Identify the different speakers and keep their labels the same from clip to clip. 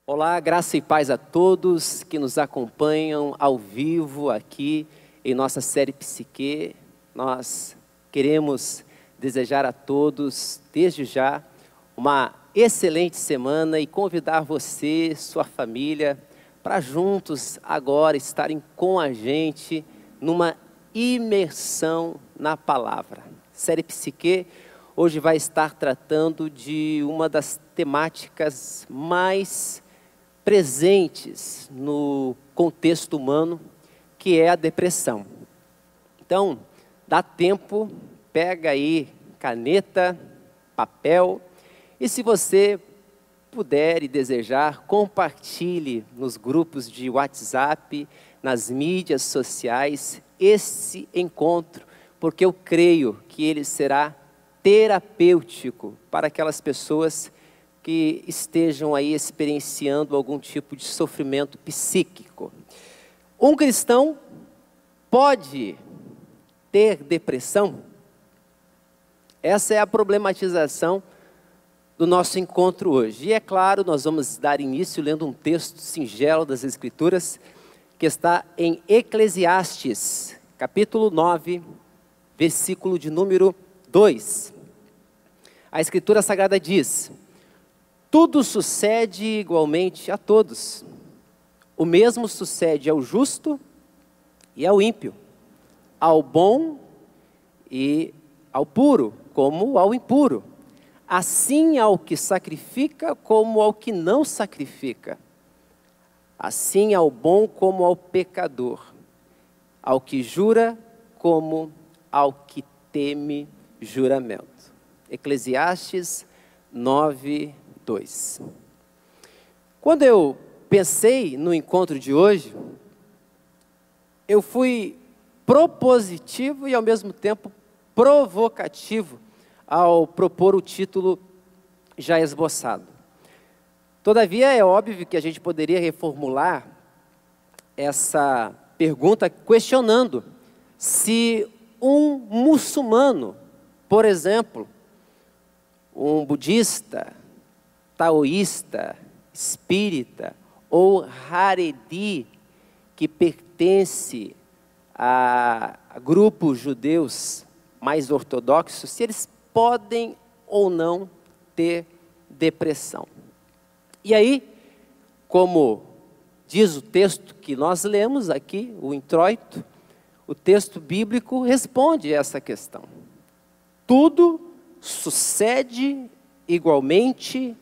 Speaker 1: Olá, graça e paz a todos que nos acompanham ao vivo aqui em nossa série Psique. Nós queremos desejar a todos, desde já, uma excelente semana e convidar você, sua família, para juntos agora estarem com a gente numa imersão na palavra. Série Psique hoje vai estar tratando de uma das temáticas mais presentes no contexto humano, que é a depressão. Então, dá tempo, pega aí caneta, papel, e se você puder e desejar, compartilhe nos grupos de WhatsApp, nas mídias sociais, esse encontro, porque eu creio que ele será terapêutico para aquelas pessoas que estejam aí experienciando algum tipo de sofrimento psíquico. Um cristão pode ter depressão? Essa é a problematização do nosso encontro hoje. E é claro, nós vamos dar início lendo um texto singelo das Escrituras, que está em Eclesiastes, capítulo 9, versículo de número 2. A Escritura Sagrada diz: tudo sucede igualmente a todos. O mesmo sucede ao justo e ao ímpio, ao bom e ao puro, como ao impuro. Assim ao que sacrifica, como ao que não sacrifica. Assim ao bom como ao pecador. Ao que jura, como ao que teme juramento. Eclesiastes 9, 2. Quando eu pensei no encontro de hoje, eu fui propositivo e ao mesmo tempo provocativo ao propor o título já esboçado. Todavia é óbvio que a gente poderia reformular essa pergunta questionando se um muçulmano, por exemplo, um budista, taoísta, espírita ou haredi, que pertence a grupos judeus mais ortodoxos, se eles podem ou não ter depressão. E aí, como diz o texto que nós lemos aqui, o introito, o texto bíblico responde essa questão. Tudo sucede igualmente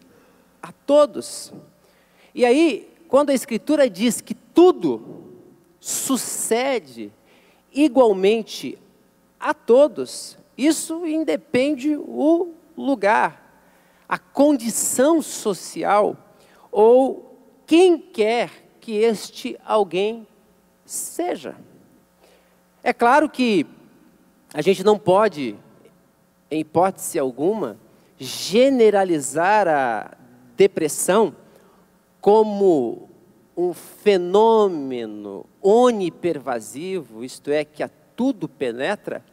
Speaker 1: a todos. E aí, quando a Escritura diz que tudo sucede igualmente a todos, isso independe o lugar, a condição social ou quem quer que este alguém seja. É claro que a gente não pode, em hipótese alguma, generalizar a depressão como um fenômeno onipervasivo, isto é, que a tudo penetra,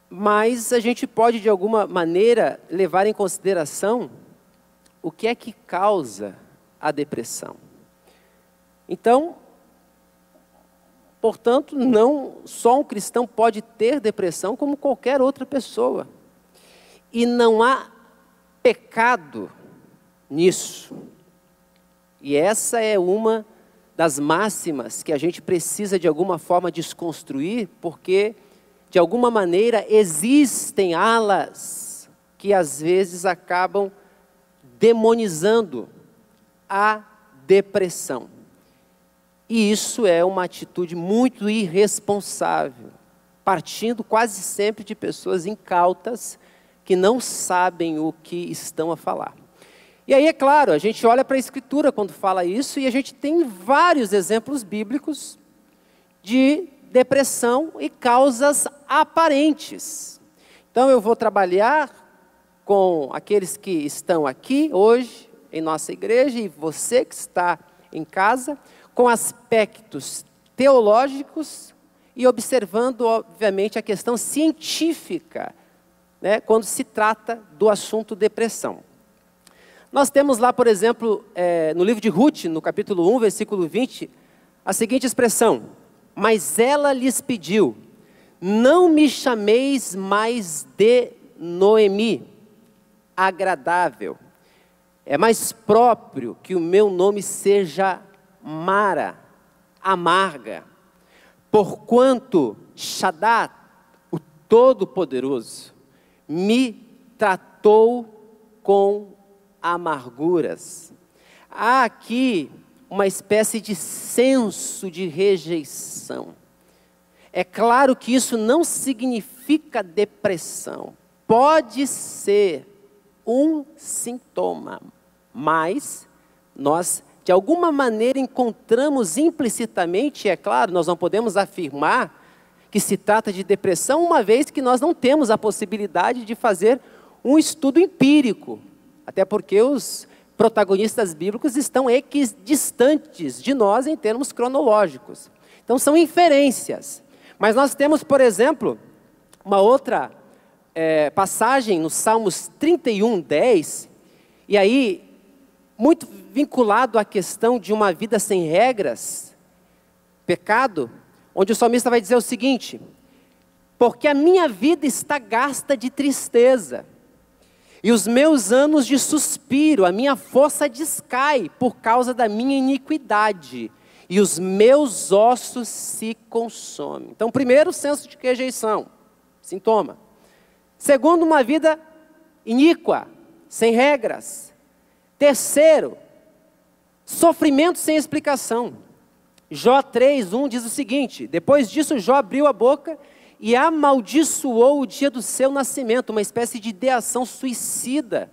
Speaker 1: mas a gente pode, de alguma maneira, levar em consideração o que é que causa a depressão. Então, portanto, não só um cristão pode ter depressão, como qualquer outra pessoa. E não há pecado nisso. E essa é uma das máximas que a gente precisa de alguma forma desconstruir, porque de alguma maneira existem alas que às vezes acabam demonizando a depressão. E isso é uma atitude muito irresponsável, partindo quase sempre de pessoas incautas que não sabem o que estão a falar. E aí, é claro, a gente olha para a Escritura quando fala isso e a gente tem vários exemplos bíblicos de depressão e causas aparentes. Então eu vou trabalhar com aqueles que estão aqui hoje em nossa igreja e você que está em casa, com aspectos teológicos e observando, obviamente, a questão científica, né, quando se trata do assunto depressão. Nós temos lá, por exemplo, no livro de Ruth, no capítulo 1, versículo 20, a seguinte expressão: mas ela lhes pediu, não me chameis mais de Noemi, agradável. É mais próprio que o meu nome seja Mara, amarga. Porquanto Shaddai, o Todo-Poderoso, me tratou com amarguras. Há aqui uma espécie de senso de rejeição. É claro que isso não significa depressão. Pode ser um sintoma, mas nós, de alguma maneira, encontramos implicitamente, é claro, nós não podemos afirmar que se trata de depressão, uma vez que nós não temos a possibilidade de fazer um estudo empírico, até porque os protagonistas bíblicos estão equidistantes de nós em termos cronológicos. Então são inferências. Mas nós temos, por exemplo, uma outra passagem no Salmos 31, 10, e aí, muito vinculado à questão de uma vida sem regras, pecado, onde o salmista vai dizer o seguinte: porque a minha vida está gasta de tristeza, e os meus anos de suspiro, a minha força descai por causa da minha iniquidade, e os meus ossos se consomem. Então, primeiro, senso de rejeição, sintoma. Segundo, uma vida iníqua, sem regras. Terceiro, sofrimento sem explicação. Jó 3:1 diz o seguinte: depois disso Jó abriu a boca e amaldiçoou o dia do seu nascimento, uma espécie de ideação suicida,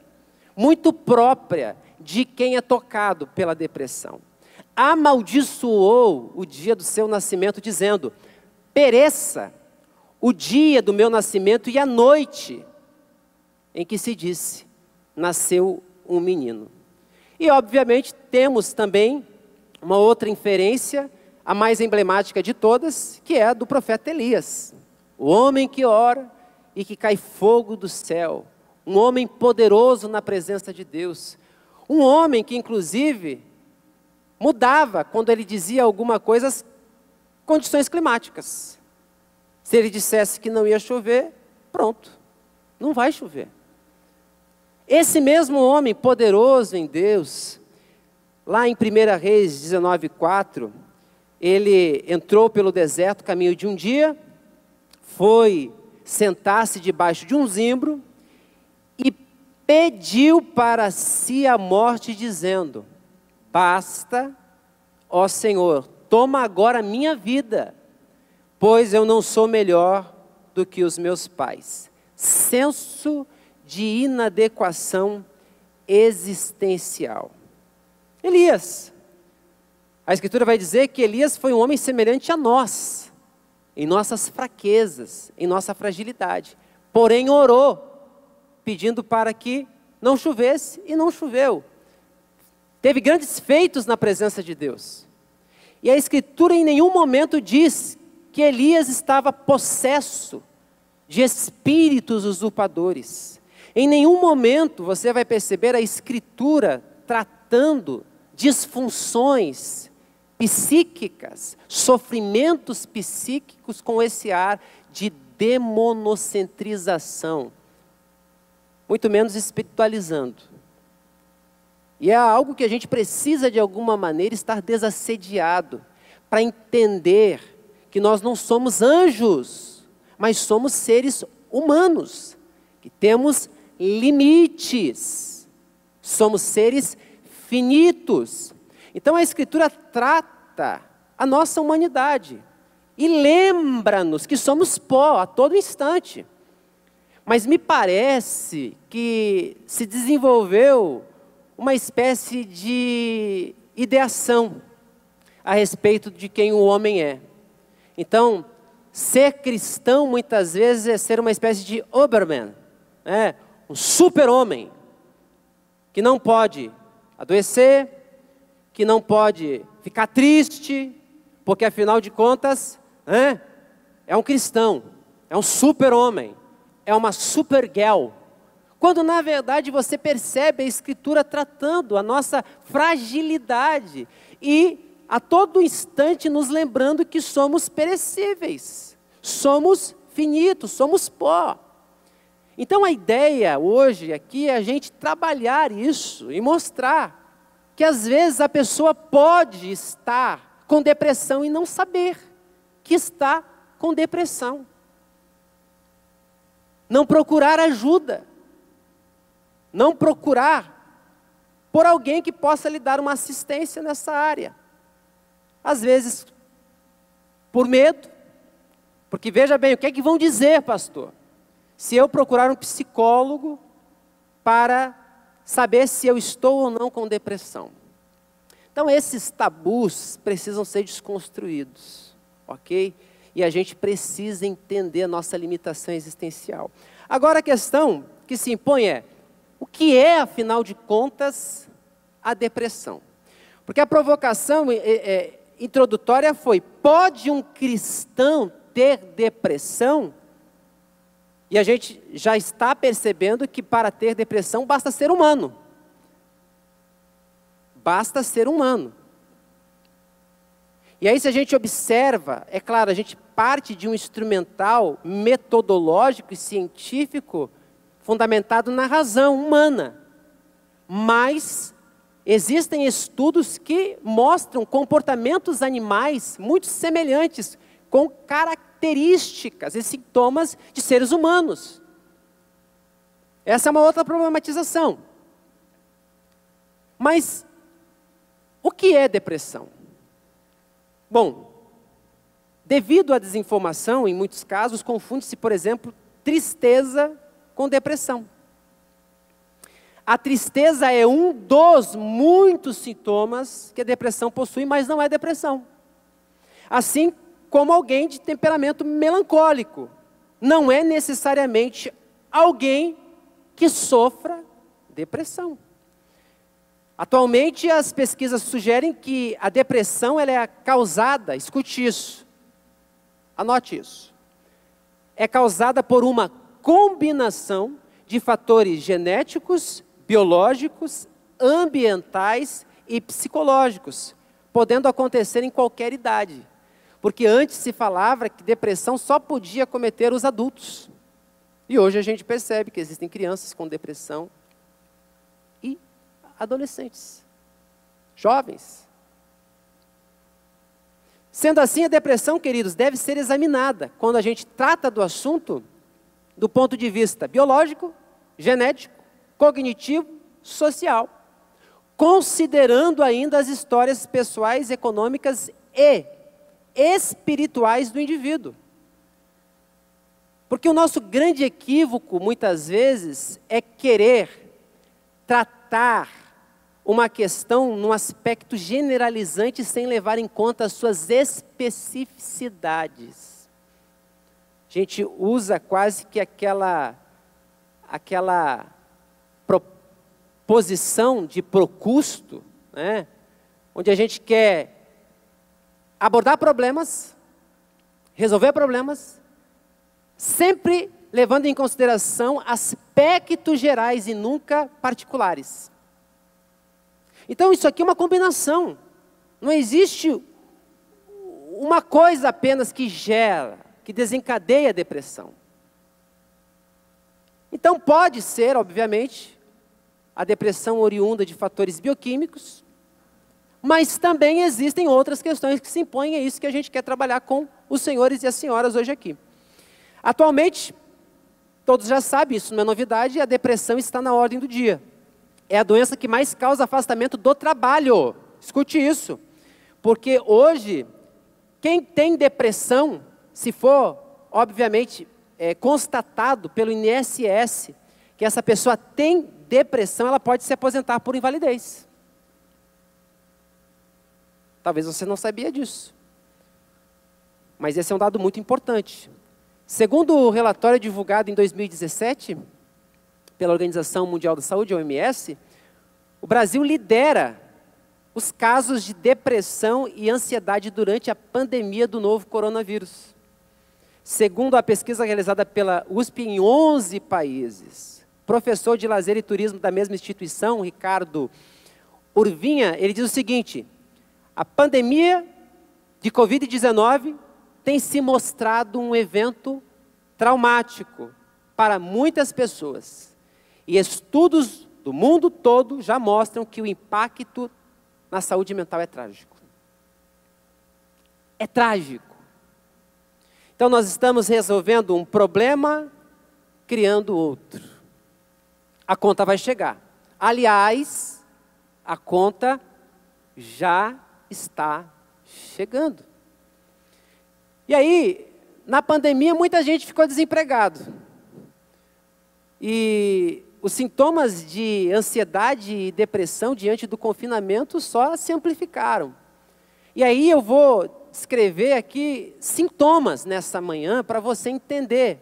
Speaker 1: muito própria de quem é tocado pela depressão. Amaldiçoou o dia do seu nascimento, dizendo: pereça o dia do meu nascimento e a noite em que se disse, nasceu um menino. E obviamente temos também uma outra inferência, a mais emblemática de todas, que é a do profeta Elias. O homem que ora e que cai fogo do céu. Um homem poderoso na presença de Deus. Um homem que inclusive mudava quando ele dizia alguma coisa as condições climáticas. Se ele dissesse que não ia chover, pronto, não vai chover. Esse mesmo homem poderoso em Deus, lá em 1 Reis 19:4, ele entrou pelo deserto, caminho de um dia, foi sentar-se debaixo de um zimbro e pediu para si a morte, dizendo: basta, ó Senhor, toma agora a minha vida, pois eu não sou melhor do que os meus pais. Senso de inadequação existencial. Elias. A Escritura vai dizer que Elias foi um homem semelhante a nós, em nossas fraquezas, em nossa fragilidade. Porém orou, pedindo para que não chovesse, e não choveu. Teve grandes feitos na presença de Deus. E a Escritura em nenhum momento diz que Elias estava possesso de espíritos usurpadores. Em nenhum momento você vai perceber a Escritura tratando disfunções psíquicas, sofrimentos psíquicos com esse ar de demonocentrização, muito menos espiritualizando. E é algo que a gente precisa de alguma maneira estar desassediado, para entender que nós não somos anjos, mas somos seres humanos, que temos limites, somos seres finitos. Então a Escritura trata a nossa humanidade e lembra-nos que somos pó a todo instante. Mas me parece que se desenvolveu uma espécie de ideação a respeito de quem o homem é. Então, ser cristão muitas vezes é ser uma espécie de Oberman, um super-homem, que não pode adoecer, que não pode ficar triste, porque afinal de contas, é um cristão, é um super-homem, é uma super-girl. quando na verdade você percebe a Escritura tratando a nossa fragilidade e a todo instante nos lembrando que somos perecíveis, somos finitos, somos pó. Então a ideia hoje aqui é a gente trabalhar isso e mostrar que às vezes a pessoa pode estar com depressão e não saber que está com depressão. Não procurar ajuda. Não procurar por alguém que possa lhe dar uma assistência nessa área. Às vezes, por medo, porque veja bem, o que é que vão dizer, pastor? Se eu procurar um psicólogo para saber se eu estou ou não com depressão. Então, esses tabus precisam ser desconstruídos, ok? E a gente precisa entender a nossa limitação existencial. Agora, a questão que se impõe é, o que é, afinal de contas, a depressão? Porque a provocação introdutória foi, pode um cristão ter depressão? E a gente já está percebendo que para ter depressão basta ser humano. Basta ser humano. E aí se a gente observa, é claro, a gente parte de um instrumental metodológico e científico fundamentado na razão humana. Mas existem estudos que mostram comportamentos animais muito semelhantes, com características e sintomas de seres humanos. Essa é uma outra problematização. Mas o que é depressão? Bom, devido à desinformação, em muitos casos, confunde-se, por exemplo, tristeza com depressão. A tristeza é um dos muitos sintomas que a depressão possui, mas não é depressão. Assim como alguém de temperamento melancólico, não é necessariamente alguém que sofra depressão. Atualmente as pesquisas sugerem que a depressão ela é causada, escute isso, anote isso, é causada por uma combinação de fatores genéticos, biológicos, ambientais e psicológicos, podendo acontecer em qualquer idade. Porque antes se falava que depressão só podia cometer os adultos. E hoje a gente percebe que existem crianças com depressão e adolescentes, jovens. Sendo assim, a depressão, queridos, deve ser examinada quando a gente trata do assunto do ponto de vista biológico, genético, cognitivo, social, considerando ainda as histórias pessoais, econômicas e espirituais do indivíduo. Porque o nosso grande equívoco, muitas vezes, é querer tratar uma questão num aspecto generalizante sem levar em conta as suas especificidades. A gente usa quase que aquela proposição de Procusto, né? Onde a gente quer abordar problemas, resolver problemas, sempre levando em consideração aspectos gerais e nunca particulares. Então isso aqui é uma combinação. Não existe uma coisa apenas que gera, que desencadeia a depressão. Então pode ser, obviamente, a depressão oriunda de fatores bioquímicos, mas também existem outras questões que se impõem, é isso que a gente quer trabalhar com os senhores e as senhoras hoje aqui. Atualmente, todos já sabem, isso não é novidade, a depressão está na ordem do dia. É a doença que mais causa afastamento do trabalho. Escute isso. Porque hoje, quem tem depressão, se for, obviamente, constatado pelo INSS, que essa pessoa tem depressão, ela pode se aposentar por invalidez. Talvez você não sabia disso. Mas esse é um dado muito importante. Segundo o relatório divulgado em 2017, pela Organização Mundial da Saúde, a OMS, o Brasil lidera os casos de depressão e ansiedade durante a pandemia do novo coronavírus. Segundo a pesquisa realizada pela USP em 11 países, professor de lazer e turismo da mesma instituição, Ricardo Urvinha, ele diz o seguinte: a pandemia de Covid-19 tem se mostrado um evento traumático para muitas pessoas. E estudos do mundo todo já mostram que o impacto na saúde mental é trágico. É trágico. Então nós estamos resolvendo um problema, criando outro. A conta vai chegar. Aliás, a conta já está chegando. E aí, na pandemia, muita gente ficou desempregado. E os sintomas de ansiedade e depressão diante do confinamento só se amplificaram. E aí eu vou descrever aqui sintomas nessa manhã para você entender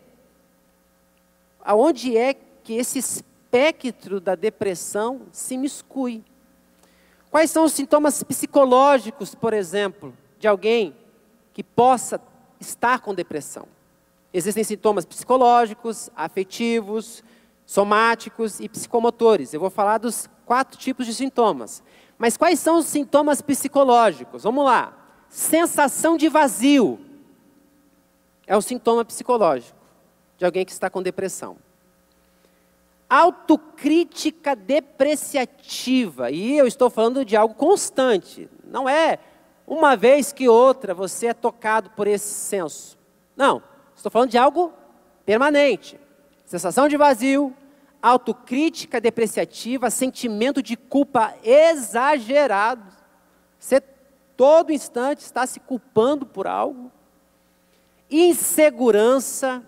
Speaker 1: aonde é que esse espectro da depressão se miscui. Quais são os sintomas psicológicos, por exemplo, de alguém que possa estar com depressão? Existem sintomas psicológicos, afetivos, somáticos e psicomotores. Eu vou falar dos 4 tipos de sintomas. Mas quais são os sintomas psicológicos? Vamos lá. Sensação de vazio é um sintoma psicológico de alguém que está com depressão. Autocrítica depreciativa, e eu estou falando de algo constante, não é uma vez que outra você é tocado por esse senso. Não, estou falando de algo permanente. Sensação de vazio, autocrítica depreciativa, sentimento de culpa exagerado. Você todo instante está se culpando por algo. Insegurança,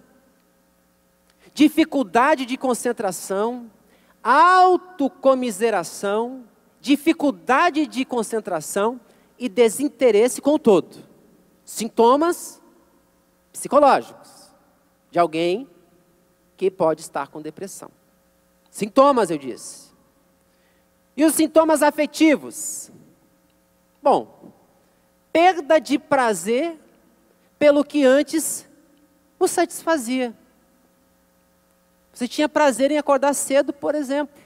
Speaker 1: dificuldade de concentração, autocomiseração, dificuldade de concentração e desinteresse com o todo. Sintomas psicológicos de alguém que pode estar com depressão. Sintomas, eu disse. E os sintomas afetivos? Bom, perda de prazer pelo que antes o satisfazia. Você tinha prazer em acordar cedo, por exemplo.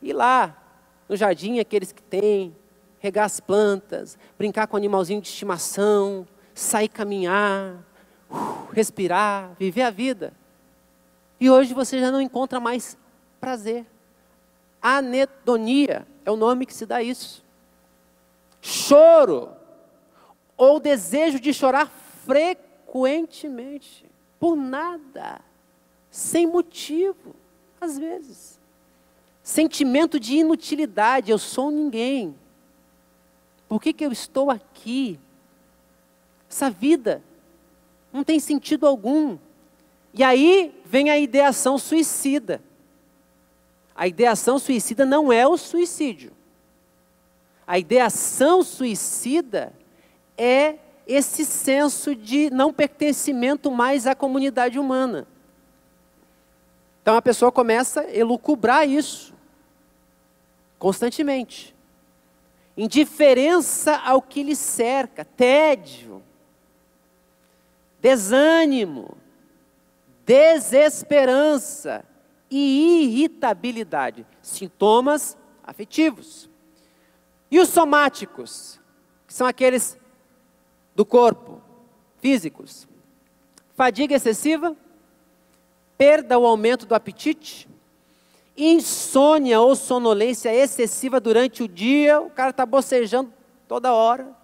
Speaker 1: Ir lá no jardim, aqueles que têm, regar as plantas, brincar com o animalzinho de estimação, sair caminhar, respirar, viver a vida. E hoje você já não encontra mais prazer. Anedonia é o nome que se dá a isso. Choro ou desejo de chorar frequentemente, por nada, sem motivo, às vezes. Sentimento de inutilidade, eu sou ninguém. Por que eu estou aqui? Essa vida não tem sentido algum. E aí vem a ideação suicida. A ideação suicida não é o suicídio. A ideação suicida é esse senso de não pertencimento mais à comunidade humana. Então a pessoa começa a elucubrar isso constantemente. Indiferença ao que lhe cerca, tédio, desânimo, desesperança e irritabilidade, sintomas afetivos. E os somáticos, que são aqueles do corpo, físicos. Fadiga excessiva, perda ou aumento do apetite, insônia ou sonolência excessiva durante o dia, o cara está bocejando toda hora.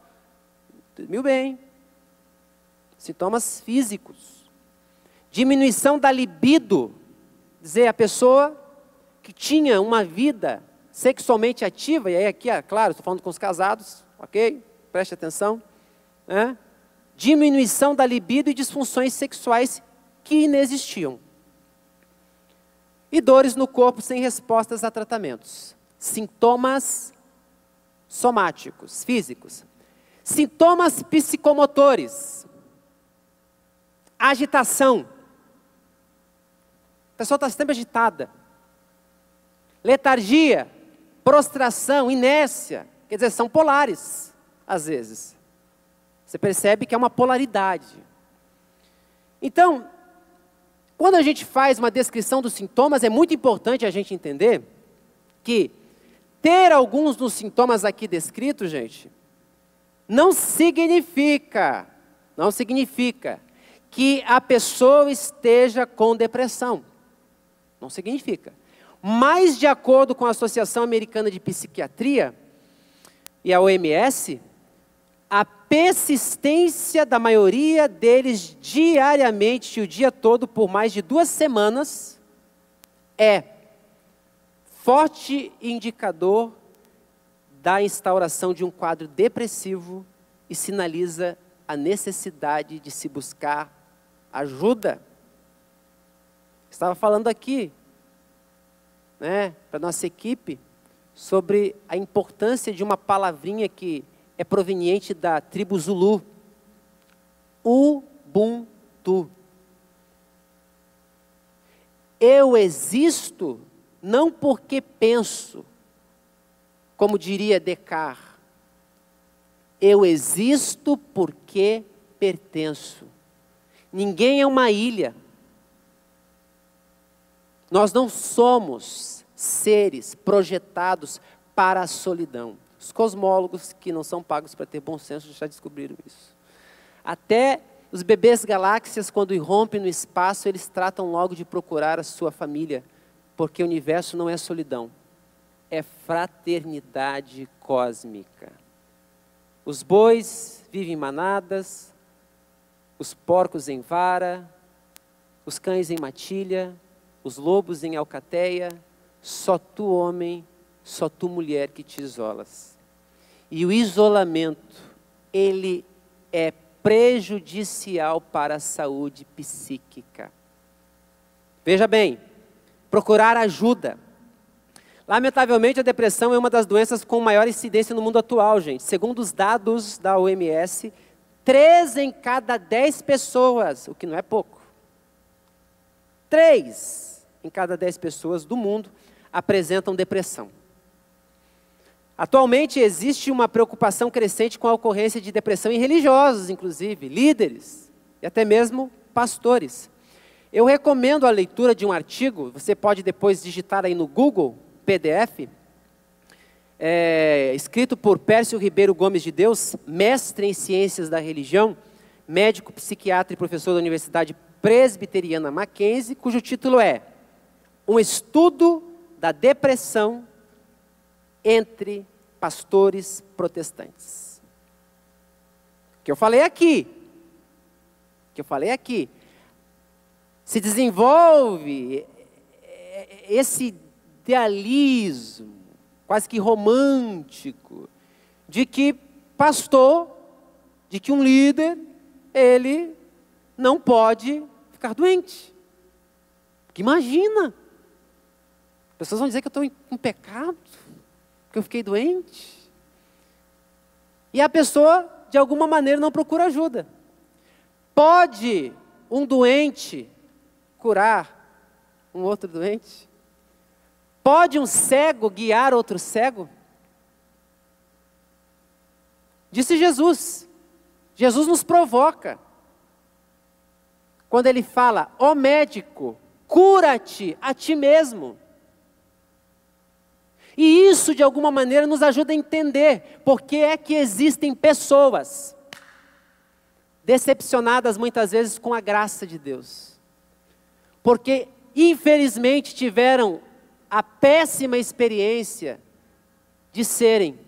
Speaker 1: Dormiu bem. Sintomas físicos. Diminuição da libido, dizer, a pessoa que tinha uma vida sexualmente ativa, e aí aqui, claro, estou falando com os casados, ok? Preste atenção. Diminuição da libido e disfunções sexuais que inexistiam. E dores no corpo sem respostas a tratamentos. Sintomas somáticos, físicos. Sintomas psicomotores. Agitação. A pessoa está sempre agitada. Letargia, prostração, inércia. Quer dizer, são polares, às vezes. Você percebe que é uma polaridade. Então, Quando a gente faz uma descrição dos sintomas, é muito importante a gente entender que ter alguns dos sintomas aqui descritos, gente, não significa que a pessoa esteja com depressão. Não significa. Mas, de acordo com a Associação Americana de Psiquiatria e a OMS, a persistência da maioria deles diariamente, o dia todo, por mais de 2 semanas, é forte indicador da instauração de um quadro depressivo e sinaliza a necessidade de se buscar ajuda. Estava falando aqui, para a nossa equipe, sobre a importância de uma palavrinha que é proveniente da tribo Zulu, Ubuntu. Eu existo não porque penso, como diria Descartes. Eu existo porque pertenço. Ninguém é uma ilha. Nós não somos seres projetados para a solidão. Os cosmólogos que não são pagos para ter bom senso já descobriram isso. Até os bebês galáxias, quando irrompem no espaço, eles tratam logo de procurar a sua família, porque o universo não é solidão, é fraternidade cósmica. Os bois vivem em manadas, os porcos em vara, os cães em matilha, os lobos em alcateia, só tu homem, só tu mulher que te isolas. E o isolamento, ele é prejudicial para a saúde psíquica. Veja bem, procurar ajuda. Lamentavelmente, a depressão é uma das doenças com maior incidência no mundo atual, gente. Segundo os dados da OMS, 3 em cada 10 pessoas, o que não é pouco. 3 em cada 10 pessoas do mundo apresentam depressão. Atualmente existe uma preocupação crescente com a ocorrência de depressão em religiosos, inclusive, líderes e até mesmo pastores. Eu recomendo a leitura de um artigo, você pode depois digitar aí no Google, PDF, escrito por Pércio Ribeiro Gomes de Deus, mestre em ciências da religião, médico, psiquiatra e professor da Universidade Presbiteriana Mackenzie, cujo título é Um Estudo da Depressão entre Pastores Protestantes. O que eu falei aqui, se desenvolve esse idealismo, quase que romântico, de que pastor, de que um líder, ele não pode ficar doente. Porque imagina, as pessoas vão dizer que eu estou em pecado, que eu fiquei doente. E a pessoa, de alguma maneira, não procura ajuda. Pode um doente curar um outro doente? Pode um cego guiar outro cego? Disse Jesus. Jesus nos provoca. Quando ele fala, ó médico, cura-te a ti mesmo. E isso, de alguma maneira, nos ajuda a entender por que é que existem pessoas decepcionadas, muitas vezes, com a graça de Deus. Porque, infelizmente, tiveram a péssima experiência de serem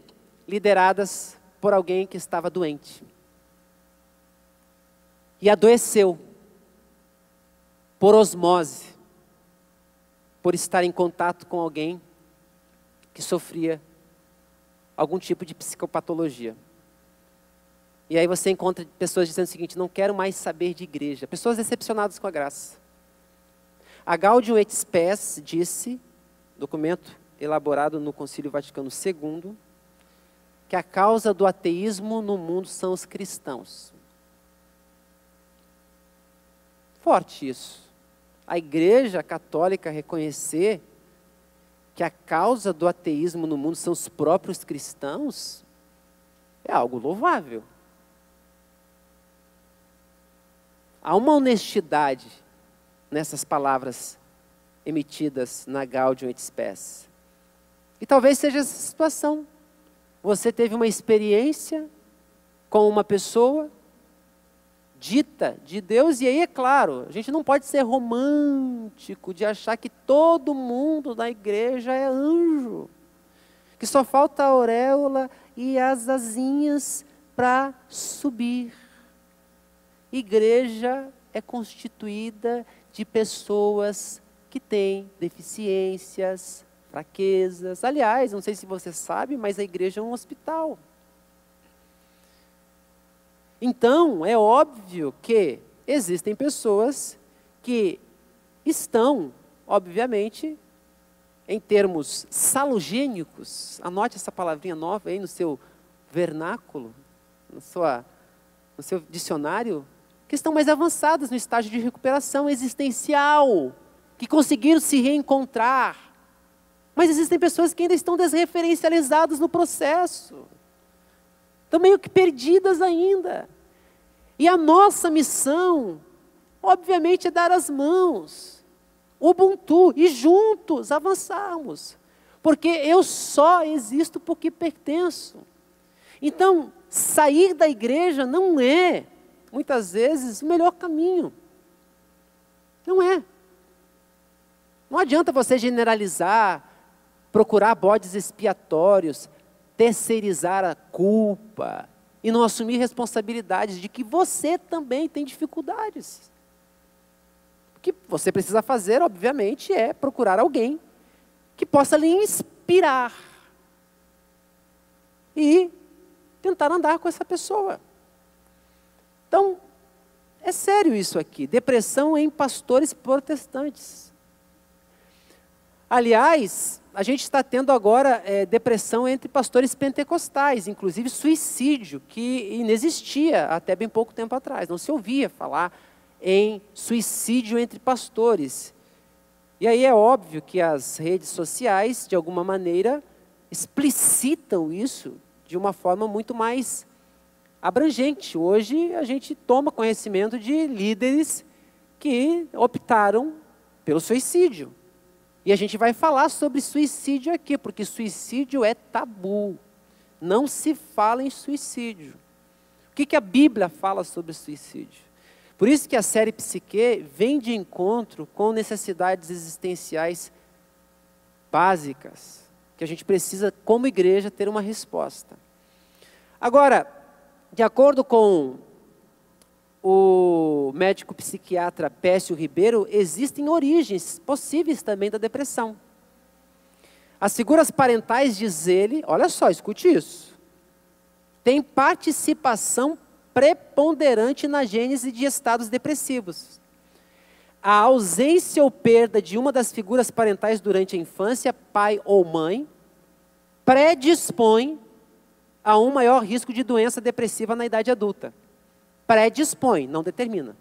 Speaker 1: lideradas por alguém que estava doente. E adoeceu, por osmose, por estar em contato com alguém que sofria algum tipo de psicopatologia. E aí você encontra pessoas dizendo o seguinte, não quero mais saber de igreja. Pessoas decepcionadas com a graça. A Gaudium et Spes disse, documento elaborado no Concílio Vaticano II, que a causa do ateísmo no mundo são os cristãos. Forte isso. A Igreja Católica reconhecer que a causa do ateísmo no mundo são os próprios cristãos, é algo louvável. Há uma honestidade nessas palavras emitidas na Gaudium et Spes. E talvez seja essa situação. Você teve uma experiência com uma pessoa dita de Deus, e aí é claro, a gente não pode ser romântico de achar que todo mundo da igreja é anjo, que só falta a auréola e as asinhas para subir. Igreja é constituída de pessoas que têm deficiências, fraquezas. Aliás, não sei se você sabe, mas a igreja é um hospital. Então, é óbvio que existem pessoas que estão, obviamente, em termos salogênicos, anote essa palavrinha nova aí no seu vernáculo, no seu dicionário, que estão mais avançadas no estágio de recuperação existencial, que conseguiram se reencontrar. Mas existem pessoas que ainda estão desreferencializadas no processo. Estão meio que perdidas ainda. E a nossa missão, obviamente, é dar as mãos, Ubuntu, e juntos avançarmos. Porque eu só existo porque pertenço. Então, sair da igreja não é, muitas vezes, o melhor caminho. Não é. Não adianta você generalizar, procurar bodes expiatórios, terceirizar a culpa e não assumir responsabilidades de que você também tem dificuldades. O que você precisa fazer, obviamente, é procurar alguém que possa lhe inspirar e tentar andar com essa pessoa. Então, é sério isso aqui, depressão em pastores protestantes. Aliás, a gente está tendo agora depressão entre pastores pentecostais, inclusive suicídio, que inexistia até bem pouco tempo atrás. Não se ouvia falar em suicídio entre pastores. E aí é óbvio que as redes sociais, de alguma maneira, explicitam isso de uma forma muito mais abrangente. Hoje a gente toma conhecimento de líderes que optaram pelo suicídio. E a gente vai falar sobre suicídio aqui, porque suicídio é tabu. Não se fala em suicídio. O que a Bíblia fala sobre suicídio? Por isso que a série Psique vem de encontro com necessidades existenciais básicas, que a gente precisa, como igreja, ter uma resposta. Agora, de acordo com o médico psiquiatra Pécio Ribeiro, existem origens possíveis também da depressão. As figuras parentais, diz ele, olha só, escute isso, têm participação preponderante na gênese de estados depressivos. A ausência ou perda de uma das figuras parentais durante a infância, pai ou mãe, predispõe a um maior risco de doença depressiva na idade adulta. Predispõe, não determina.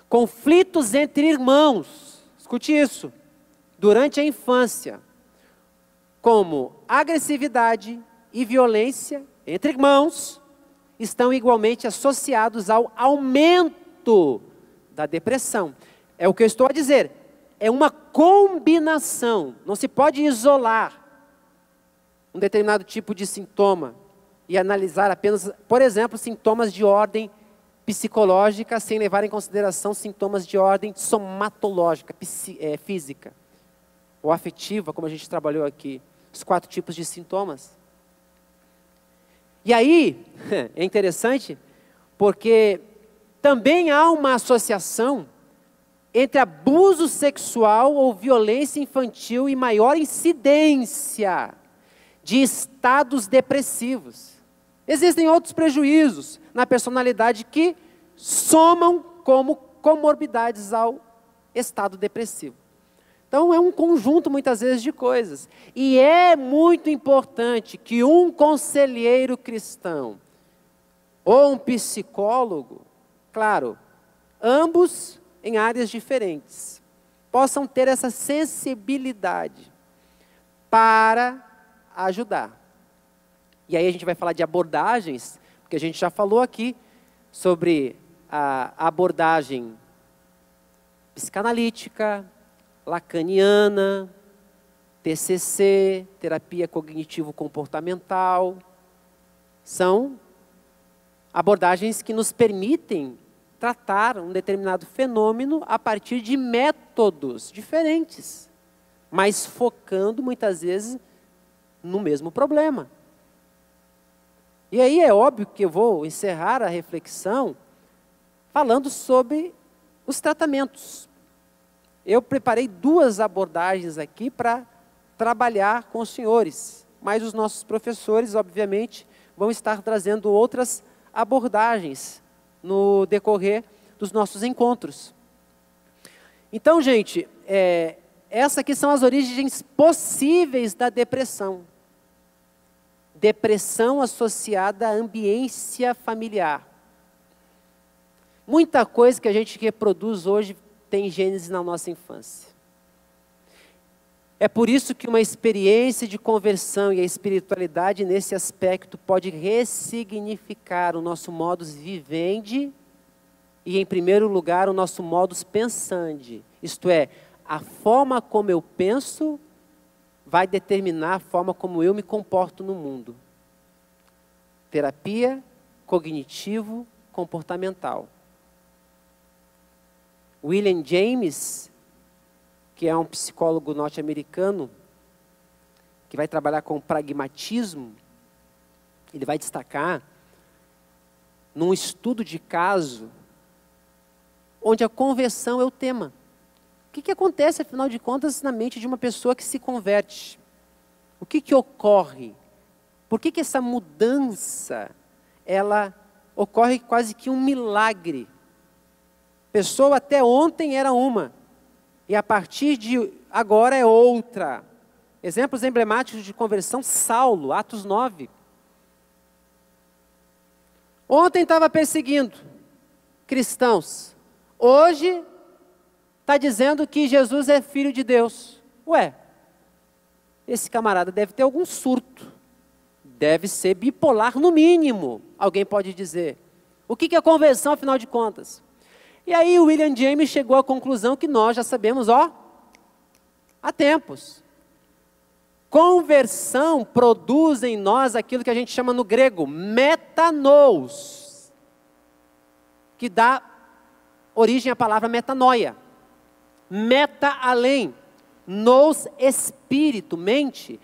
Speaker 1: Conflitos entre irmãos, escute isso, durante a infância, como agressividade e violência entre irmãos, estão igualmente associados ao aumento da depressão. É o que eu estou a dizer, é uma combinação, não se pode isolar um determinado tipo de sintoma e analisar apenas, por exemplo, sintomas de ordem psicológica, sem levar em consideração sintomas de ordem somatológica, física, ou afetiva, como a gente trabalhou aqui, os 4 tipos de sintomas. E aí, é interessante, porque também há uma associação entre abuso sexual ou violência infantil e maior incidência de estados depressivos. Existem outros prejuízos na personalidade que somam como comorbidades ao estado depressivo. Então é um conjunto muitas vezes de coisas. E é muito importante que um conselheiro cristão ou um psicólogo, claro, ambos em áreas diferentes, possam ter essa sensibilidade para ajudar. E aí a gente vai falar de abordagens, porque a gente já falou aqui sobre a abordagem psicanalítica, lacaniana, TCC, terapia cognitivo-comportamental. São abordagens que nos permitem tratar um determinado fenômeno a partir de métodos diferentes, mas focando muitas vezes no mesmo problema. E aí é óbvio que eu vou encerrar a reflexão falando sobre os tratamentos. Eu preparei 2 abordagens aqui para trabalhar com os senhores, mas os nossos professores, obviamente, vão estar trazendo outras abordagens no decorrer dos nossos encontros. Então, gente, essas aqui são as origens possíveis da depressão. Depressão associada à ambiência familiar. Muita coisa que a gente reproduz hoje tem gênese na nossa infância. É por isso que uma experiência de conversão e a espiritualidade nesse aspecto pode ressignificar o nosso modus vivendi e, em primeiro lugar, o nosso modus pensandi. Isto é, a forma como eu penso vai determinar a forma como eu me comporto no mundo. Terapia cognitivo-comportamental. William James, que é um psicólogo norte-americano, que vai trabalhar com pragmatismo, ele vai destacar, num estudo de caso, onde a conversão é o tema. O que acontece, afinal de contas, na mente de uma pessoa que se converte? O que ocorre? Por que essa mudança, ela ocorre quase que um milagre? A pessoa até ontem era uma, e a partir de agora é outra. Exemplos emblemáticos de conversão, Saulo, Atos 9. Ontem estava perseguindo cristãos. Hoje está dizendo que Jesus é filho de Deus. Ué, esse camarada deve ter algum surto. Deve ser bipolar no mínimo, alguém pode dizer. O que é conversão, afinal de contas? E aí o William James chegou à conclusão que nós já sabemos, há tempos. Conversão produz em nós aquilo que a gente chama no grego, metanous, que dá origem à palavra metanoia. Meta além, nous espírito, mente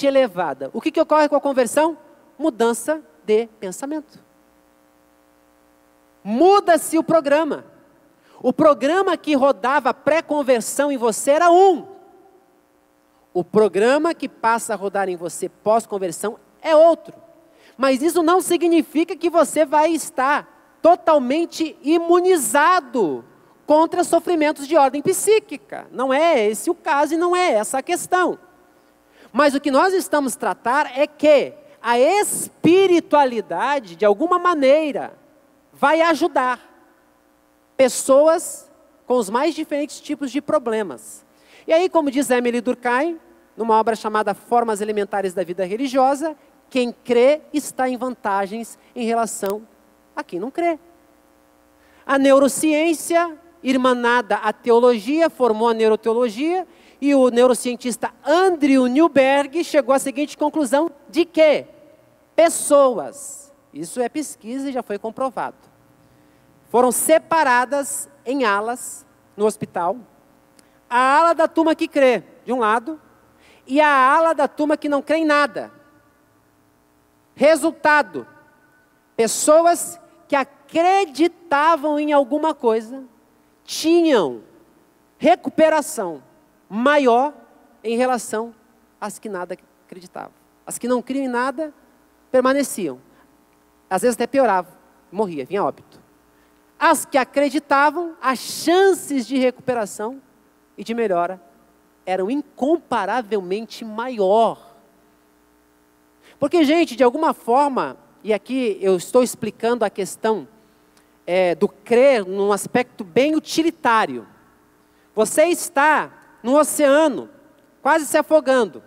Speaker 1: elevada. O que ocorre com a conversão? Mudança de pensamento. Muda-se o programa. O programa que rodava pré-conversão em você era um. O programa que passa a rodar em você pós-conversão é outro. Mas isso não significa que você vai estar totalmente imunizado contra sofrimentos de ordem psíquica. Não é esse o caso e não é essa a questão. Mas o que nós estamos tratando é que a espiritualidade, de alguma maneira, vai ajudar pessoas com os mais diferentes tipos de problemas. E aí, como diz Emily Durkheim, numa obra chamada Formas Elementares da Vida Religiosa, quem crê está em vantagens em relação a quem não crê. A neurociência, irmanada à teologia, formou a neuroteologia, e o neurocientista Andrew Newberg chegou à seguinte conclusão, de que pessoas, isso é pesquisa e já foi comprovado, foram separadas em alas no hospital, a ala da turma que crê, de um lado, e a ala da turma que não crê em nada. Resultado, pessoas que acreditavam em alguma coisa, tinham recuperação maior em relação às que nada acreditavam. As que não criam em nada, permaneciam. Às vezes até pioravam, morria, vinha óbito. As que acreditavam, as chances de recuperação e de melhora eram incomparavelmente maior. Porque, gente, de alguma forma, e aqui eu estou explicando a questão do crer num aspecto bem utilitário. Você está no oceano, quase se afogando.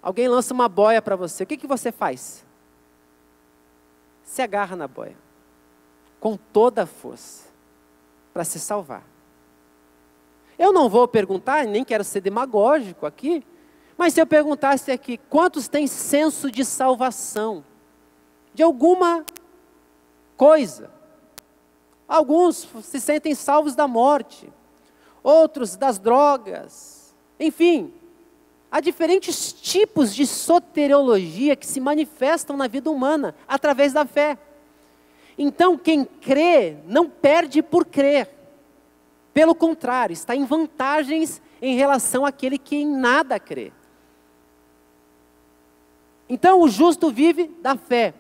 Speaker 1: Alguém lança uma boia para você, o que você faz? Se agarra na boia, com toda a força. para se salvar. Eu não vou perguntar, nem quero ser demagógico aqui, mas se eu perguntasse aqui, quantos têm senso de salvação? De alguma coisa. Alguns se sentem salvos da morte, outros das drogas, enfim. Há diferentes tipos de soteriologia que se manifestam na vida humana através da fé. Então, quem crê não perde por crer. Pelo contrário, está em vantagens em relação àquele que em nada crê. Então, o justo vive da fé.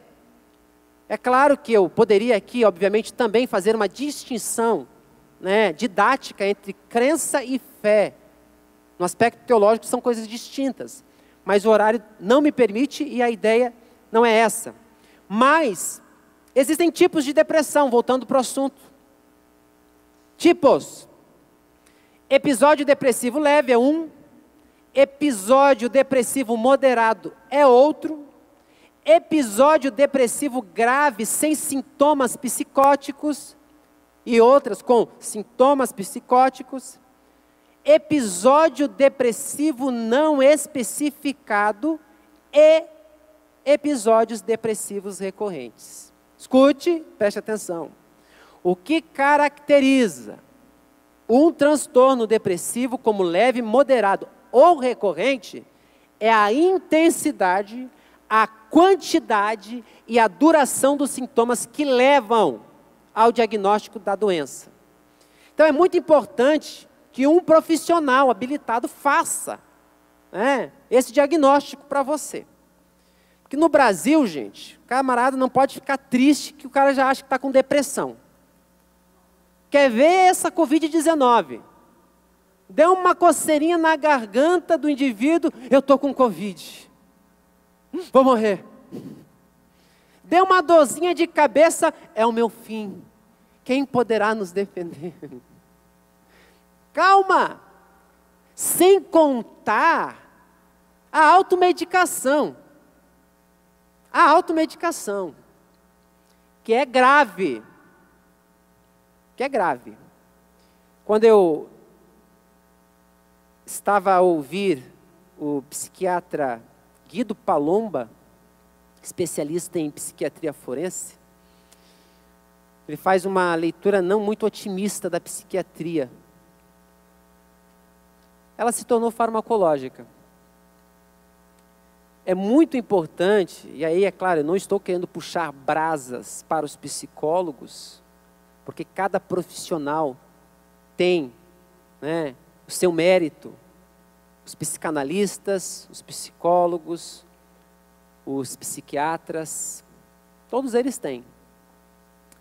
Speaker 1: É claro que eu poderia aqui, obviamente, também fazer uma distinção, didática entre crença e fé. No aspecto teológico são coisas distintas. Mas o horário não me permite e a ideia não é essa. Mas existem tipos de depressão, voltando para o assunto. Tipos. Episódio depressivo leve é um. Episódio depressivo moderado é outro. Episódio depressivo grave sem sintomas psicóticos e outras com sintomas psicóticos. Episódio depressivo não especificado e episódios depressivos recorrentes. Escute, preste atenção. O que caracteriza um transtorno depressivo como leve, moderado ou recorrente é a intensidade, a quantidade e a duração dos sintomas que levam ao diagnóstico da doença. Então é muito importante que um profissional habilitado faça esse diagnóstico para você. Porque no Brasil, gente, o camarada não pode ficar triste que o cara já acha que está com depressão. Quer ver essa Covid-19? Deu uma coceirinha na garganta do indivíduo, eu estou com Covid. Vou morrer. Deu uma dorzinha de cabeça, é o meu fim. Quem poderá nos defender? Calma! Sem contar a automedicação. A automedicação, que é grave. Que é grave. Quando eu estava a ouvir o psiquiatra Guido Palomba, especialista em psiquiatria forense, ele faz uma leitura não muito otimista da psiquiatria. Ela se tornou farmacológica. É muito importante, e aí é claro, eu não estou querendo puxar brasas para os psicólogos, porque cada profissional tem o seu mérito. Os psicanalistas, os psicólogos, os psiquiatras, todos eles têm.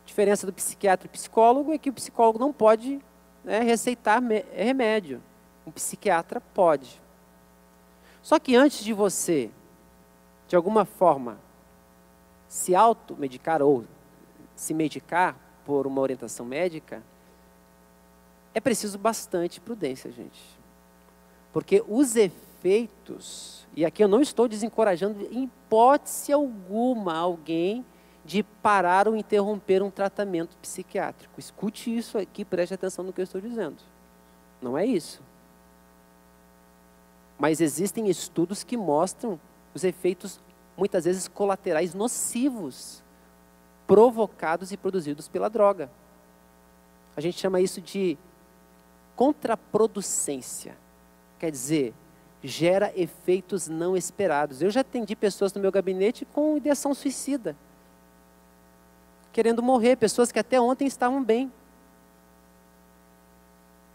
Speaker 1: A diferença do psiquiatra e psicólogo é que o psicólogo não pode receitar remédio. Um psiquiatra pode. Só que antes de você, de alguma forma, se automedicar ou se medicar por uma orientação médica, é preciso bastante prudência, gente. Porque os efeitos, e aqui eu não estou desencorajando em hipótese alguma alguém de parar ou interromper um tratamento psiquiátrico. Escute isso aqui, preste atenção no que eu estou dizendo. Não é isso. Mas existem estudos que mostram os efeitos, muitas vezes, colaterais nocivos, provocados e produzidos pela droga. A gente chama isso de contraproducência. Quer dizer, gera efeitos não esperados. Eu já atendi pessoas no meu gabinete com ideação suicida, querendo morrer, pessoas que até ontem estavam bem.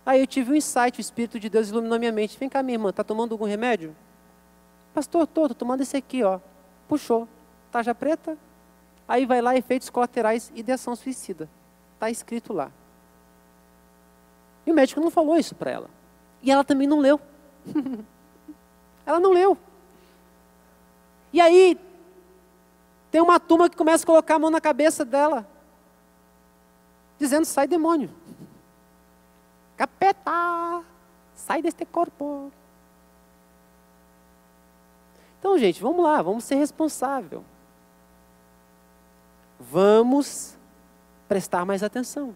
Speaker 1: Aí eu tive um insight, o Espírito de Deus iluminou minha mente. Vem cá, minha irmã, está tomando algum remédio? Pastor, estou tomando esse aqui, ó. Puxou, tarja preta. Aí vai lá, efeitos colaterais, ideação suicida. Está escrito lá. E o médico não falou isso para ela. E ela também não leu. Ela não leu. E aí, tem uma turma que começa a colocar a mão na cabeça dela, dizendo, sai demônio. Capeta, sai deste corpo. Então, gente, vamos lá, vamos ser responsáveis. Vamos prestar mais atenção.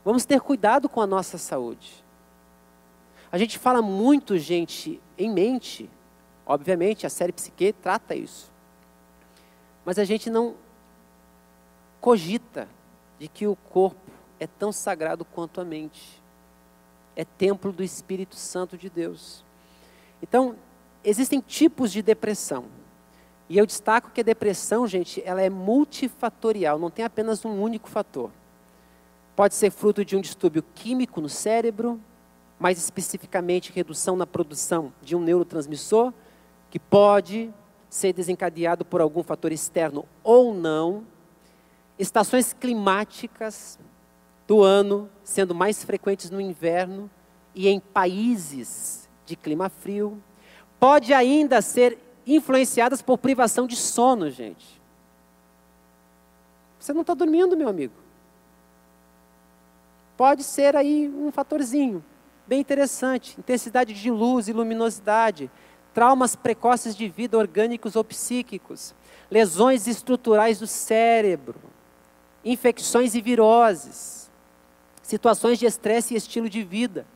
Speaker 1: Vamos ter cuidado com a nossa saúde. A gente fala muito, gente, em mente. Obviamente, a série Psique trata isso. Mas a gente não cogita de que o corpo é tão sagrado quanto a mente. É templo do Espírito Santo de Deus. Então, existem tipos de depressão. E eu destaco que a depressão, gente, ela é multifatorial, não tem apenas um único fator. Pode ser fruto de um distúrbio químico no cérebro, mais especificamente redução na produção de um neurotransmissor, que pode ser desencadeado por algum fator externo ou não. Estações climáticas do ano sendo mais frequentes no inverno e em países de clima frio. Pode ainda ser influenciadas por privação de sono, gente. Você não está dormindo, meu amigo. Pode ser aí um fatorzinho bem interessante. Intensidade de luz e luminosidade. Traumas precoces de vida, orgânicos ou psíquicos. Lesões estruturais do cérebro. Infecções e viroses. Situações de estresse e estilo de vida.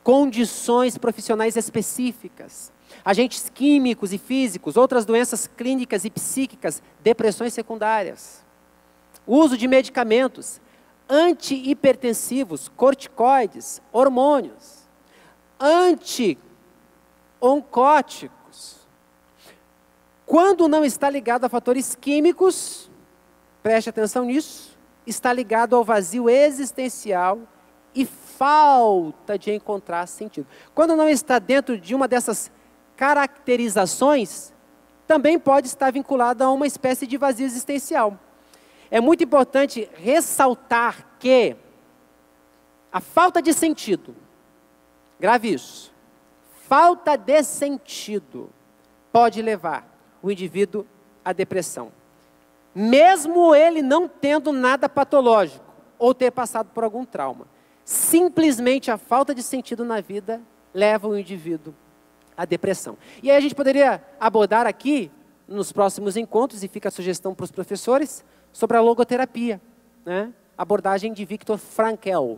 Speaker 1: Condições profissionais específicas. Agentes químicos e físicos, outras doenças clínicas e psíquicas, depressões secundárias. Uso de medicamentos, antihipertensivos, corticoides, hormônios, anti-oncóticos. Quando não está ligado a fatores químicos, preste atenção nisso, está ligado ao vazio existencial e falta de encontrar sentido. Quando não está dentro de uma dessas caracterizações, também pode estar vinculado a uma espécie de vazio existencial. É muito importante ressaltar que a falta de sentido, grave isso, falta de sentido pode levar o indivíduo à depressão. Mesmo ele não tendo nada patológico ou ter passado por algum trauma. Simplesmente a falta de sentido na vida leva o indivíduo à depressão. E aí a gente poderia abordar aqui, nos próximos encontros, e fica a sugestão para os professores, sobre a logoterapia, né? Abordagem de Viktor Frankl,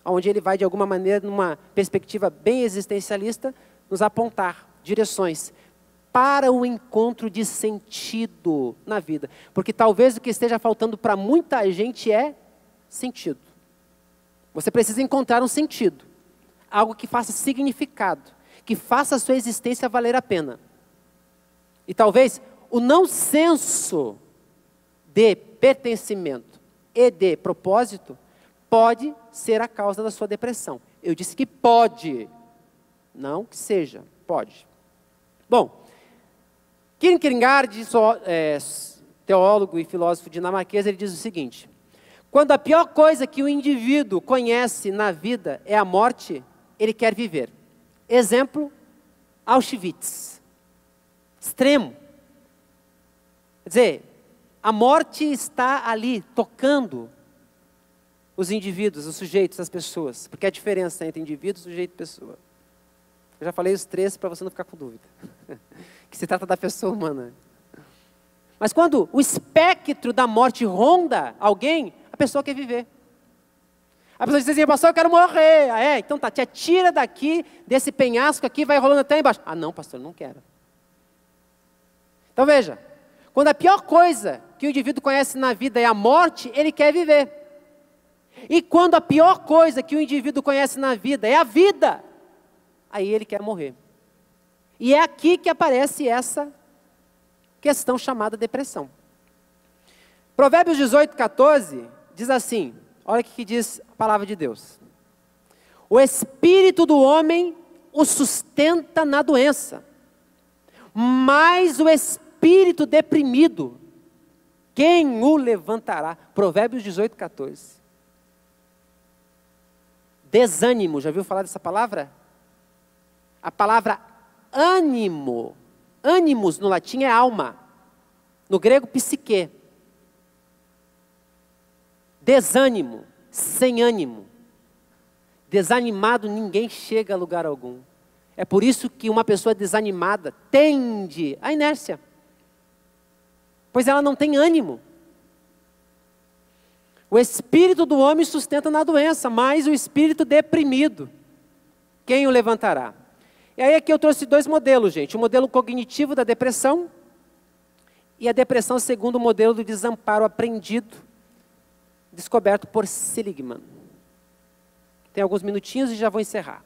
Speaker 1: onde ele vai, de alguma maneira, numa perspectiva bem existencialista, nos apontar direções para o encontro de sentido na vida. Porque talvez o que esteja faltando para muita gente é sentido. Você precisa encontrar um sentido, algo que faça significado, que faça a sua existência valer a pena. E talvez o não senso de pertencimento e de propósito pode ser a causa da sua depressão. Eu disse que pode, não que seja, pode. Bom, Kierkegaard, teólogo e filósofo dinamarquês, ele diz o seguinte: quando a pior coisa que o indivíduo conhece na vida é a morte, ele quer viver. Exemplo, Auschwitz. Extremo. Quer dizer, a morte está ali, tocando os indivíduos, os sujeitos, as pessoas. Porque a diferença entre indivíduo, sujeito e pessoa. Eu já falei os três para você não ficar com dúvida. Que se trata da pessoa humana. Mas quando o espectro da morte ronda alguém, a pessoa quer viver. A pessoa diz assim: pastor, eu quero morrer. Ah, é? Então tá, te atira daqui, desse penhasco aqui, vai rolando até embaixo. Ah não, pastor, não quero. Então veja, quando a pior coisa que o indivíduo conhece na vida é a morte, ele quer viver. E quando a pior coisa que o indivíduo conhece na vida é a vida, aí ele quer morrer. E é aqui que aparece essa questão chamada depressão. Provérbios 18, 14, diz assim, olha o que diz a palavra de Deus. O espírito do homem o sustenta na doença, mas o espírito deprimido, quem o levantará? Provérbios 18, 14. Desânimo, já viu falar dessa palavra? A palavra ânimo, ânimos no latim é alma, no grego psique. Desânimo, sem ânimo. Desanimado ninguém chega a lugar algum. É por isso que uma pessoa desanimada tende à inércia. Pois ela não tem ânimo. O espírito do homem sustenta na doença, mas o espírito deprimido, quem o levantará? E aí aqui eu trouxe dois modelos, gente. O modelo cognitivo da depressão e a depressão segundo o modelo do desamparo aprendido, descoberto por Seligman. Tem alguns minutinhos e já vou encerrar.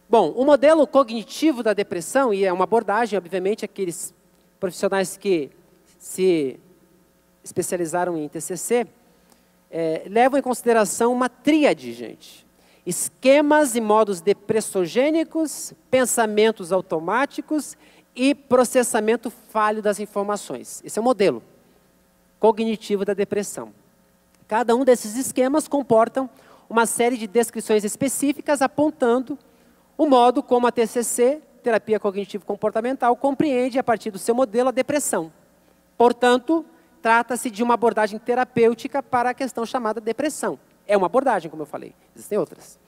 Speaker 1: Bom, o modelo cognitivo da depressão, e é uma abordagem, obviamente, aqueles profissionais que se especializaram em TCC, levam em consideração uma tríade, gente. Esquemas e modos depressogênicos, pensamentos automáticos e processamento falho das informações. Esse é o modelo cognitivo da depressão. Cada um desses esquemas comportam uma série de descrições específicas apontando o modo como a TCC, terapia cognitivo-comportamental, compreende a partir do seu modelo a depressão. Portanto, trata-se de uma abordagem terapêutica para a questão chamada depressão. É uma abordagem, como eu falei, existem outras.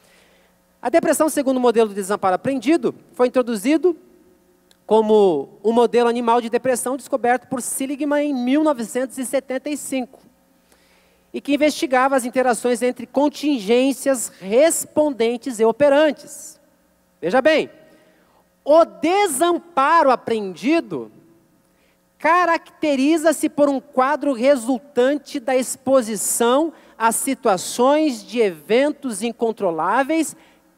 Speaker 1: A depressão, segundo o modelo do desamparo aprendido, foi introduzido como um modelo animal de depressão descoberto por Seligman em 1975. E que investigava as interações entre contingências, respondentes e operantes. Veja bem, o desamparo aprendido caracteriza-se por um quadro resultante da exposição a situações de eventos incontroláveis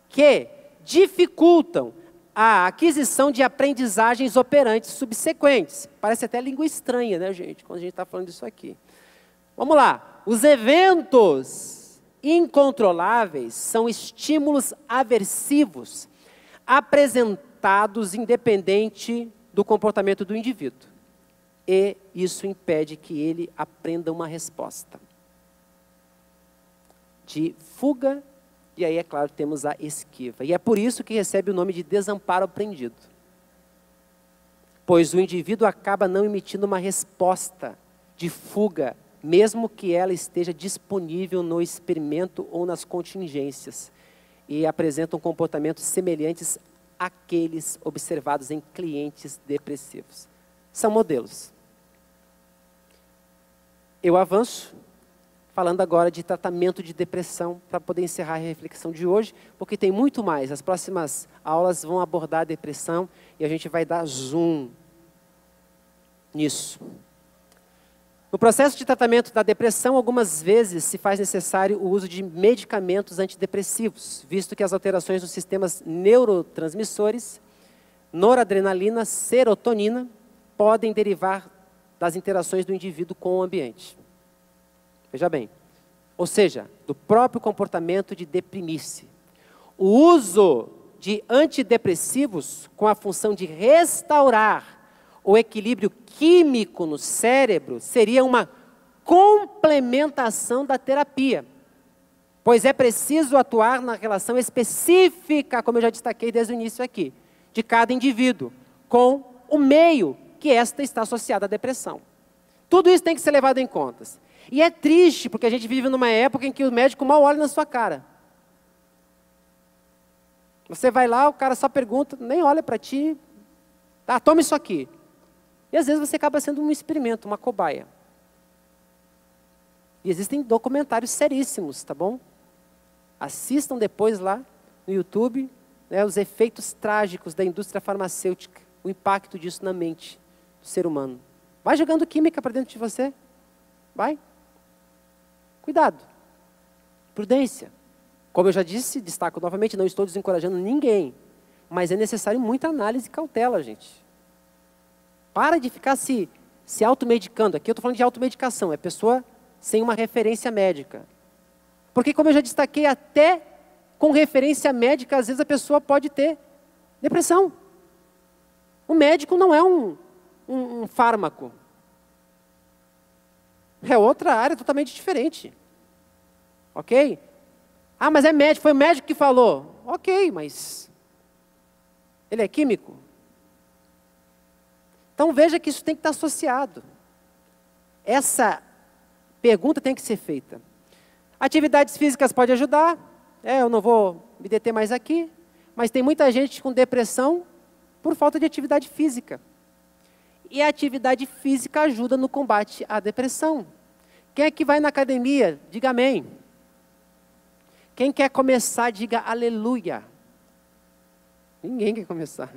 Speaker 1: que dificultam a aquisição de aprendizagens operantes subsequentes. Parece até língua estranha, né, gente, quando a gente está falando disso aqui. Vamos lá. Os eventos incontroláveis são estímulos aversivos apresentados independente do comportamento do indivíduo. E isso impede que ele aprenda uma resposta de fuga, e aí, é claro, temos a esquiva. E é por isso que recebe o nome de desamparo aprendido. Pois o indivíduo acaba não emitindo uma resposta de fuga, mesmo que ela esteja disponível no experimento ou nas contingências, e apresentam comportamentos semelhantes àqueles observados em clientes depressivos. São modelos. Eu avanço, falando agora de tratamento de depressão, para poder encerrar a reflexão de hoje, porque tem muito mais. As próximas aulas vão abordar a depressão e a gente vai dar zoom nisso. No processo de tratamento da depressão, algumas vezes se faz necessário o uso de medicamentos antidepressivos, visto que as alterações nos sistemas neurotransmissores, noradrenalina, serotonina, podem derivar das interações do indivíduo com o ambiente. Veja bem, ou seja, do próprio comportamento de deprimir-se. O uso de antidepressivos com a função de restaurar o equilíbrio químico no cérebro seria uma complementação da terapia, pois é preciso atuar na relação específica, como eu já destaquei desde o início aqui, de cada indivíduo, com o meio que esta está associada à depressão. Tudo isso tem que ser levado em conta. E é triste, porque a gente vive numa época em que o médico mal olha na sua cara. Você vai lá, o cara só pergunta, nem olha para ti, tá, toma isso aqui. E às vezes você acaba sendo um experimento, uma cobaia. E existem documentários seríssimos, tá bom? Assistam depois lá no YouTube, né, os efeitos trágicos da indústria farmacêutica, o impacto disso na mente do ser humano. Vai jogando química para dentro de você. Vai. Cuidado. Prudência. Como eu já disse, destaco novamente, não estou desencorajando ninguém. Mas é necessário muita análise e cautela, gente. Para de ficar se automedicando. Aqui eu estou falando de automedicação. É pessoa sem uma referência médica. Porque, como eu já destaquei, até com referência médica, às vezes a pessoa pode ter depressão. O médico não é um fármaco. É outra área totalmente diferente. Ok? Ah, mas é médico, foi o médico que falou. Ok, mas ele é químico? Então veja que isso tem que estar associado. Essa pergunta tem que ser feita. Atividades físicas podem ajudar. Eu não vou me deter mais aqui. Mas tem muita gente com depressão por falta de atividade física. E a atividade física ajuda no combate à depressão. Quem é que vai na academia? Diga amém. Quem quer começar, diga aleluia. Ninguém quer começar.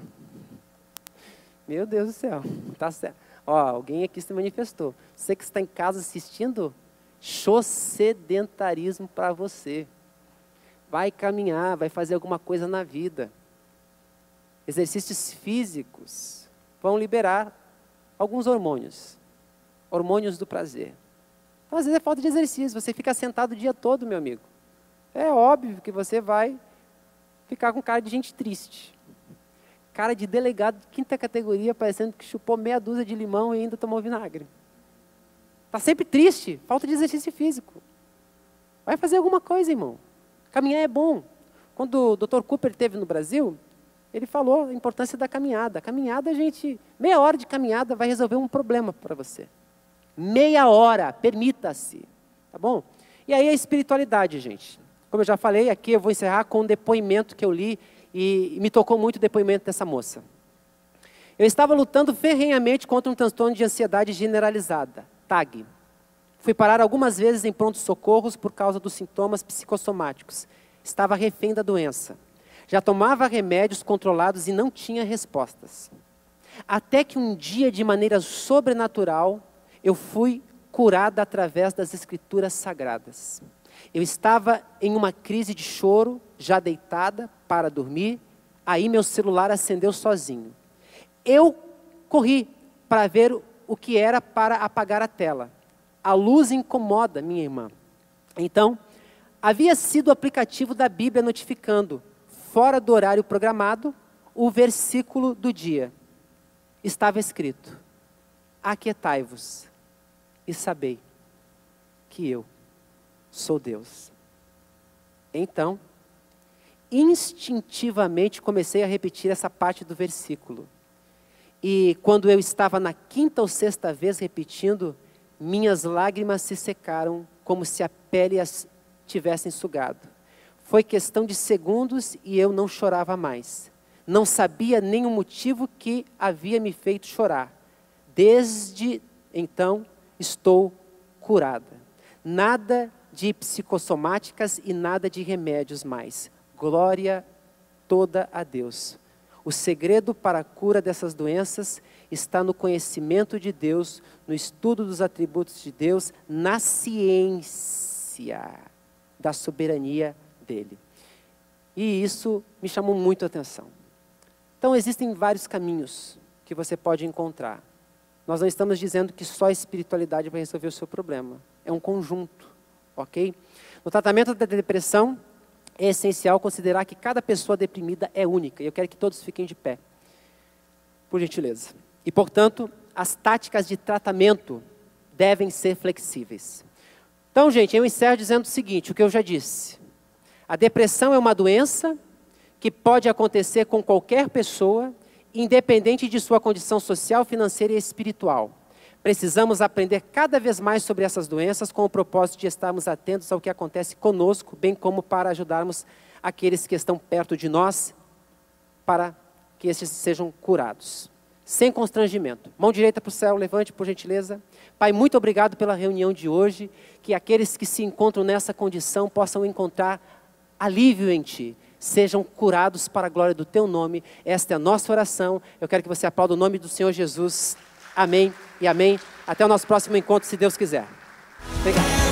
Speaker 1: Meu Deus do céu, tá certo. Ó, alguém aqui se manifestou. Você que está em casa assistindo, show sedentarismo para você. Vai caminhar, vai fazer alguma coisa na vida. Exercícios físicos vão liberar alguns hormônios. Hormônios do prazer. Então, às vezes é falta de exercício, você fica sentado o dia todo, meu amigo. É óbvio que você vai ficar com cara de gente triste. Cara de delegado de quinta categoria, parecendo que chupou meia dúzia de limão e ainda tomou vinagre. Está sempre triste, falta de exercício físico. Vai fazer alguma coisa, irmão. Caminhar é bom. Quando o Dr. Cooper esteve no Brasil, ele falou a importância da caminhada. A caminhada, meia hora de caminhada vai resolver um problema para você. Meia hora, permita-se. Tá bom? E aí a espiritualidade, gente. Como eu já falei, aqui eu vou encerrar com um depoimento que eu li e me tocou muito o depoimento dessa moça. Eu estava lutando ferrenhamente contra um transtorno de ansiedade generalizada, TAG. Fui parar algumas vezes em pronto-socorros por causa dos sintomas psicossomáticos. Estava refém da doença. Já tomava remédios controlados e não tinha respostas. Até que um dia, de maneira sobrenatural, eu fui curada através das Escrituras Sagradas. Eu estava em uma crise de choro, já deitada para dormir, aí meu celular acendeu sozinho. Eu corri para ver o que era para apagar a tela. A luz incomoda, minha irmã. Então, havia sido o aplicativo da Bíblia notificando, fora do horário programado, o versículo do dia. Estava escrito: aquietai-vos e sabei que eu sou Deus. Então, instintivamente comecei a repetir essa parte do versículo. E quando eu estava na quinta ou sexta vez repetindo, minhas lágrimas se secaram como se a pele as tivessem sugado. Foi questão de segundos e eu não chorava mais. Não sabia nem o motivo que havia me feito chorar. Desde então, estou curada. Nada de psicossomáticas e nada de remédios mais. Glória toda a Deus. O segredo para a cura dessas doenças está no conhecimento de Deus, no estudo dos atributos de Deus, na ciência da soberania dele. E isso me chamou muito a atenção. Então existem vários caminhos que você pode encontrar. Nós não estamos dizendo que só a espiritualidade vai resolver o seu problema. É um conjunto, ok? No tratamento da depressão, é essencial considerar que cada pessoa deprimida é única. E eu quero que todos fiquem de pé, por gentileza. E, portanto, as táticas de tratamento devem ser flexíveis. Então, gente, eu encerro dizendo o seguinte, o que eu já disse. A depressão é uma doença que pode acontecer com qualquer pessoa, independente de sua condição social, financeira e espiritual. Precisamos aprender cada vez mais sobre essas doenças com o propósito de estarmos atentos ao que acontece conosco, bem como para ajudarmos aqueles que estão perto de nós, para que estes sejam curados. Sem constrangimento. Mão direita para o céu, levante por gentileza. Pai, muito obrigado pela reunião de hoje, que aqueles que se encontram nessa condição possam encontrar alívio em Ti. Sejam curados para a glória do Teu nome. Esta é a nossa oração. Eu quero que você aplaude o nome do Senhor Jesus. Amém e amém. Até o nosso próximo encontro, se Deus quiser. Obrigado.